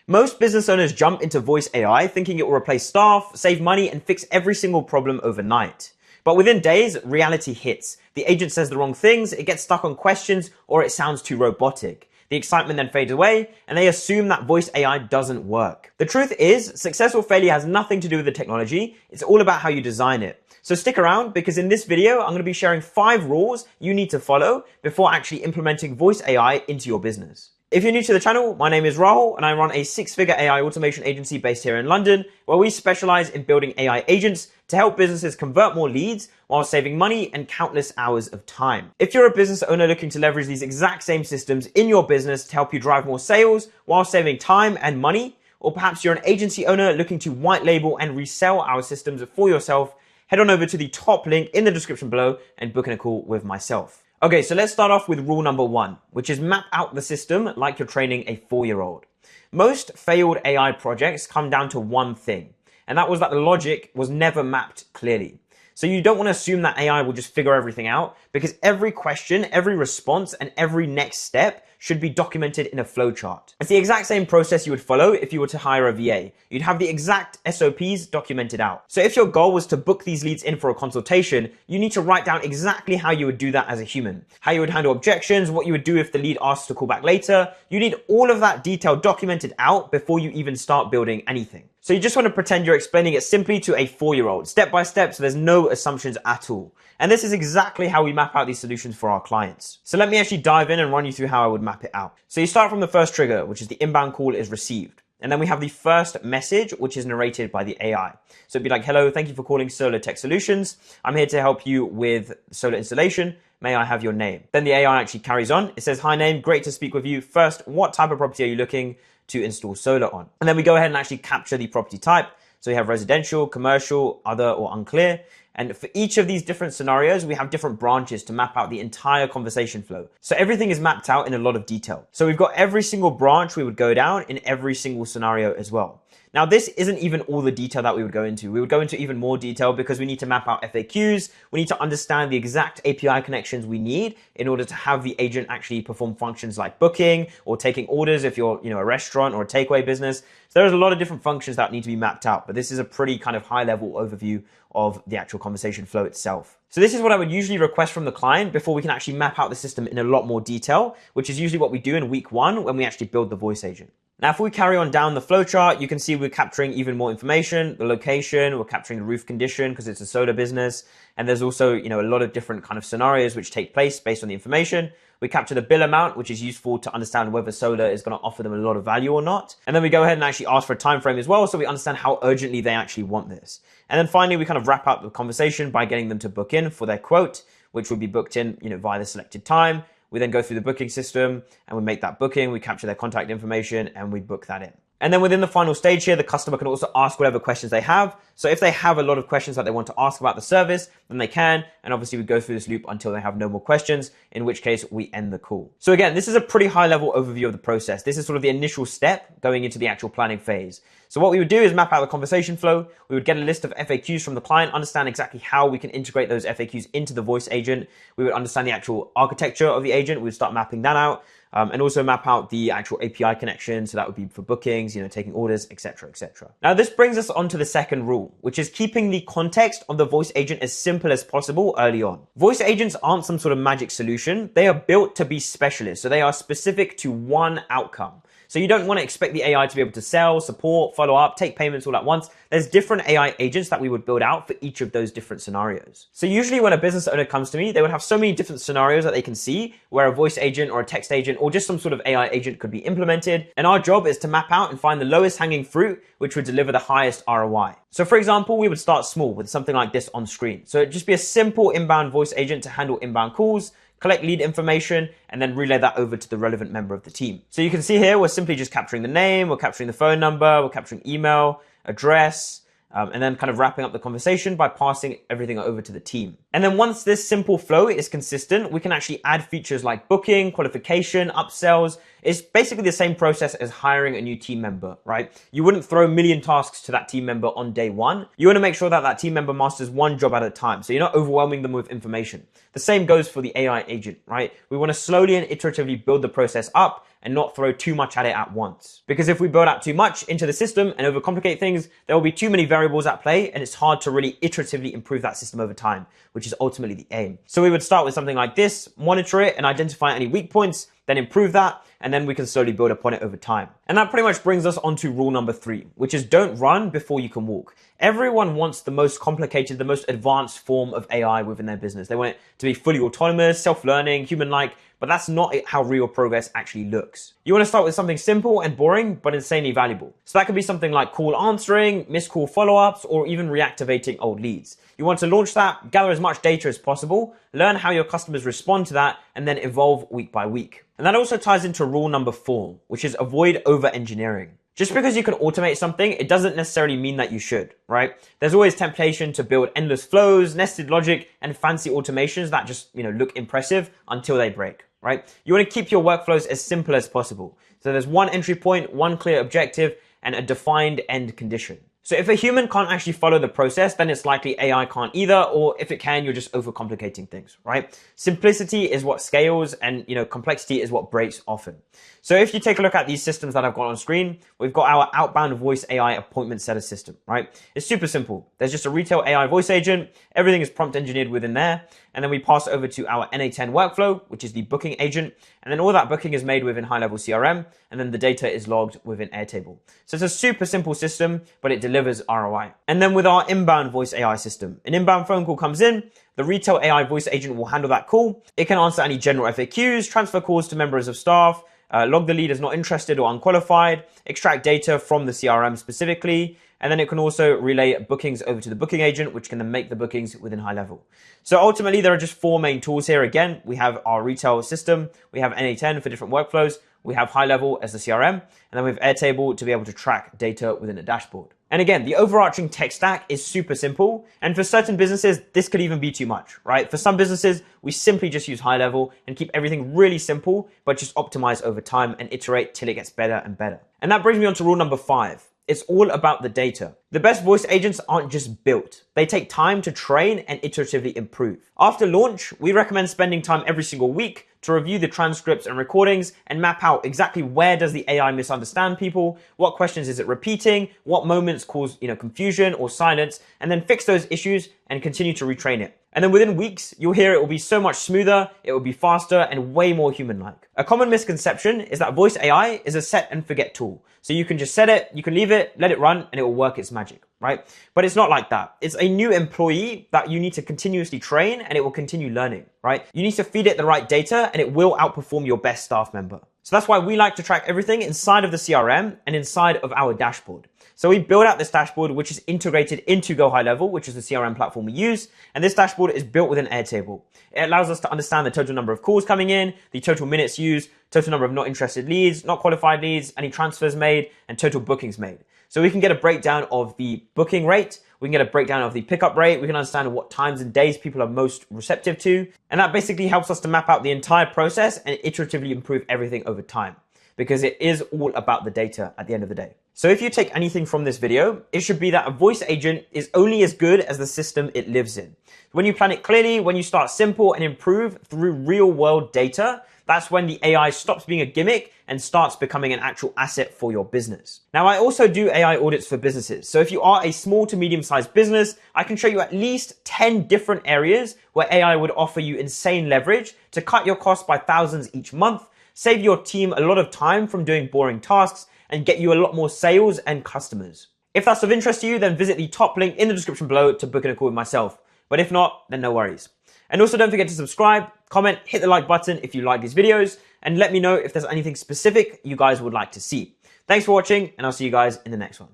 Most business owners jump into voice AI thinking it will replace staff, save money, and fix every single problem overnight. But within days, reality hits. The agent says the wrong things, it gets stuck on questions, or it sounds too robotic. The excitement then fades away, and they assume that voice AI doesn't work. The truth is, success or failure has nothing to do with the technology, it's all about how you design it. So stick around, because in this video, I'm going to be sharing 5 rules you need to follow before actually implementing voice AI into your business. If you're new to the channel, my name is Rahul and I run a 6-figure AI automation agency based here in London, where we specialize in building AI agents to help businesses convert more leads while saving money and countless hours of time. If you're a business owner looking to leverage these exact same systems in your business to help you drive more sales while saving time and money, or perhaps you're an agency owner looking to white label and resell our systems for yourself, head on over to the top link in the description below and book in a call with myself. Okay, so let's start off with rule number 1, which is map out the system like you're training a 4-year-old. Most failed AI projects come down to one thing, and that was that the logic was never mapped clearly. So you don't want to assume that AI will just figure everything out, because every question, every response, and every next step should be documented in a flowchart. It's the exact same process you would follow if you were to hire a VA. You'd have the exact SOPs documented out. So if your goal was to book these leads in for a consultation, you need to write down exactly how you would do that as a human. How you would handle objections, what you would do if the lead asks to call back later. You need all of that detail documented out before you even start building anything. So you just want to pretend you're explaining it simply to a 4-year-old, step by step, so there's no assumptions at all. And this is exactly how we map out these solutions for our clients. So let me actually dive in and run you through how I would map it out. So you start from the first trigger, which is the inbound call is received. And then we have the first message, which is narrated by the AI. So it'd be like, hello, thank you for calling Solar Tech Solutions. I'm here to help you with solar installation. May I have your name? Then the AI actually carries on. It says, hi name, great to speak with you. First, what type of property are you looking to install solar on? And then we go ahead and actually capture the property type. So we have residential, commercial, other, or unclear. And for each of these different scenarios, we have different branches to map out the entire conversation flow. So everything is mapped out in a lot of detail. So we've got every single branch we would go down in every single scenario as well. Now, this isn't even all the detail that we would go into. We would go into even more detail because we need to map out FAQs. We need to understand the exact API connections we need in order to have the agent actually perform functions like booking or taking orders if you're, a restaurant or a takeaway business. So there's a lot of different functions that need to be mapped out, but this is a pretty kind of high level overview of the actual conversation flow itself. So this is what I would usually request from the client before we can actually map out the system in a lot more detail, which is usually what we do in week 1 when we actually build the voice agent. Now, if we carry on down the flowchart, you can see we're capturing even more information, the location, we're capturing the roof condition because it's a solar business. And there's also, a lot of different kind of scenarios which take place based on the information. We capture the bill amount, which is useful to understand whether solar is going to offer them a lot of value or not. And then we go ahead and actually ask for a time frame as well, so we understand how urgently they actually want this. And then finally, we kind of wrap up the conversation by getting them to book in for their quote, which will be booked in, via the selected time. We then go through the booking system and we make that booking, we capture their contact information and we book that in. And then within the final stage here, the customer can also ask whatever questions they have. So if they have a lot of questions that they want to ask about the service, then they can. And obviously we go through this loop until they have no more questions, in which case we end the call. So again, this is a pretty high level overview of the process. This is sort of the initial step going into the actual planning phase. So what we would do is map out the conversation flow. We would get a list of FAQs from the client, understand exactly how we can integrate those FAQs into the voice agent. We would understand the actual architecture of the agent. We would start mapping that out. And also map out the actual API connection. So that would be for bookings, taking orders, etc., etc. Now, this brings us on to the second rule, which is keeping the context of the voice agent as simple as possible early on. Voice agents aren't some sort of magic solution. They are built to be specialists. So they are specific to one outcome. So you don't want to expect the AI to be able to sell, support, follow up, take payments all at once. There's different AI agents that we would build out for each of those different scenarios. So usually when a business owner comes to me, they would have so many different scenarios that they can see where a voice agent or a text agent or just some sort of AI agent could be implemented. And our job is to map out and find the lowest hanging fruit, which would deliver the highest ROI. So for example, we would start small with something like this on screen. So it'd just be a simple inbound voice agent to handle inbound calls, collect lead information, and then relay that over to the relevant member of the team. So you can see here, we're simply just capturing the name, we're capturing the phone number, we're capturing email, address, and then kind of wrapping up the conversation by passing everything over to the team. And then once this simple flow is consistent, we can actually add features like booking, qualification, upsells, It's basically the same process as hiring a new team member, right? You wouldn't throw a million tasks to that team member on day one. You want to make sure that that team member masters one job at a time, so you're not overwhelming them with information. The same goes for the AI agent, right? We want to slowly and iteratively build the process up and not throw too much at it at once. Because if we build out too much into the system and overcomplicate things, there will be too many variables at play, and it's hard to really iteratively improve that system over time, which is ultimately the aim. So we would start with something like this, monitor it and identify any weak points, then improve that, and then we can slowly build upon it over time. And that pretty much brings us on to rule number 3, which is don't run before you can walk. Everyone wants the most complicated, the most advanced form of AI within their business. They want it to be fully autonomous, self-learning, human-like, but that's not how real progress actually looks. You want to start with something simple and boring, but insanely valuable. So that could be something like call answering, missed call follow-ups, or even reactivating old leads. You want to launch that, gather as much data as possible, learn how your customers respond to that, and then evolve week by week. And that also ties into rule number 4, which is avoid over-engineering. Just because you can automate something, it doesn't necessarily mean that you should, right? There's always temptation to build endless flows, nested logic, and fancy automations that just, look impressive until they break, right? You want to keep your workflows as simple as possible. So there's one entry point, one clear objective, and a defined end condition. So if a human can't actually follow the process, then it's likely AI can't either, or if it can, you're just overcomplicating things, right? Simplicity is what scales, and complexity is what breaks often. So if you take a look at these systems that I've got on screen, we've got our outbound voice AI appointment setter system, right? It's super simple. There's just a retail AI voice agent. Everything is prompt engineered within there. And then we pass over to our NA10 workflow, which is the booking agent. And then all that booking is made within high-level CRM. And then the data is logged within Airtable. So it's a super simple system, but it delivers ROI. And then with our inbound voice AI system, an inbound phone call comes in. The retail AI voice agent will handle that call. It can answer any general FAQs, transfer calls to members of staff, log the lead as not interested or unqualified, extract data from the CRM specifically, and then it can also relay bookings over to the booking agent, which can then make the bookings within high level. So ultimately, there are just 4 main tools here. Again, we have our retail system, we have NA10 for different workflows, we have high level as the CRM, and then we have Airtable to be able to track data within a dashboard. And again, the overarching tech stack is super simple. And for certain businesses, this could even be too much, right? For some businesses, we simply just use high level and keep everything really simple, but just optimize over time and iterate till it gets better and better. And that brings me on to rule number 5. It's all about the data. The best voice agents aren't just built. They take time to train and iteratively improve. After launch, we recommend spending time every single week to review the transcripts and recordings and map out exactly where does the AI misunderstand people, what questions is it repeating, what moments cause confusion or silence, and then fix those issues and continue to retrain it. And then within weeks, you'll hear it will be so much smoother, it will be faster, and way more human-like. A common misconception is that voice AI is a set and forget tool. So you can just set it, you can leave it, let it run, and it will work its magic, right? But it's not like that. It's a new employee that you need to continuously train, and it will continue learning, right? You need to feed it the right data, and it will outperform your best staff member. So that's why we like to track everything inside of the CRM and inside of our dashboard. So we build out this dashboard, which is integrated into Go High Level, which is the CRM platform we use. And this dashboard is built within Airtable. It allows us to understand the total number of calls coming in, the total minutes used, total number of not interested leads, not qualified leads, any transfers made, and total bookings made. So we can get a breakdown of the booking rate. We can get a breakdown of the pickup rate. We can understand what times and days people are most receptive to. And that basically helps us to map out the entire process and iteratively improve everything over time, because it is all about the data at the end of the day. So if you take anything from this video, it should be that a voice agent is only as good as the system it lives in. When you plan it clearly, when you start simple and improve through real world data, that's when the AI stops being a gimmick and starts becoming an actual asset for your business. Now, I also do AI audits for businesses. So if you are a small to medium sized business, I can show you at least 10 different areas where AI would offer you insane leverage to cut your costs by thousands each month, save your team a lot of time from doing boring tasks, and get you a lot more sales and customers. If that's of interest to you, then visit the top link in the description below to book in a call with myself. But if not, then no worries. And also don't forget to subscribe, comment, hit the like button if you like these videos, and let me know if there's anything specific you guys would like to see. Thanks for watching, and I'll see you guys in the next one.